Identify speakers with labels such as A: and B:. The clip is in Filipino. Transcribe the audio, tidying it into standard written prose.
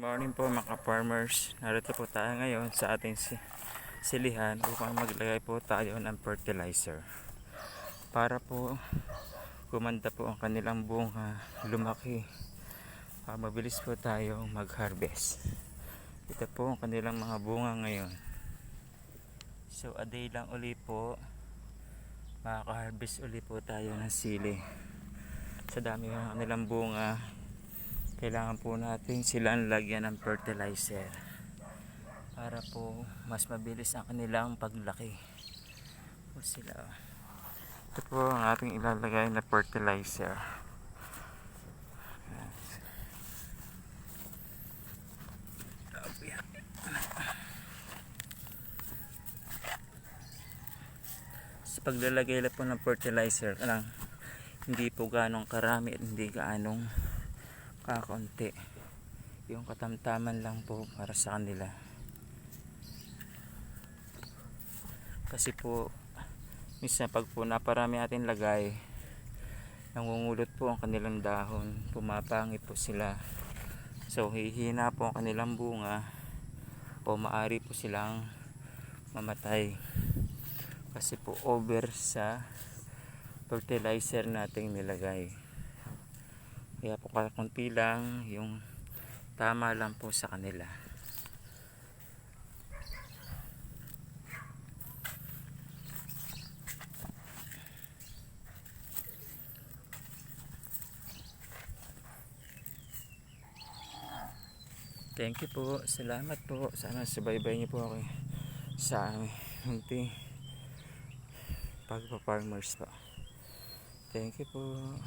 A: Morning po mga farmers. Narito po tayo ngayon sa ating silihan upang maglagay po tayo ng fertilizer para po gumanda po ang kanilang bunga, lumaki, mabilis po tayo mag-harvest. Ito po ang kanilang mga bunga ngayon. So a day lang uli po makaka-harvest uli po tayo ng sili. Sa dami ng kanilang bunga, kailangan po natin silang lagyan ng fertilizer para po mas mabilis ang kanilang paglaki po sila. Ito po ang ating ilalagay na fertilizer. Sa paglalagay lang po ng fertilizer hindi po ganong karami at hindi ganong kakaunti, yung katamtaman lang po para sa kanila, kasi po minsan pag po naparami ating lagay, nangungulot po ang kanilang dahon, pumapangit po sila, so hihina po ang kanilang bunga o maari po silang mamatay kasi po over sa fertilizer nating nilagay. Kaya po kakunti lang, yung tama lang po sa kanila. Thank you po, salamat po. Sana subaybay niyo po ako sa munting pagpa-farmers po. Thank you po.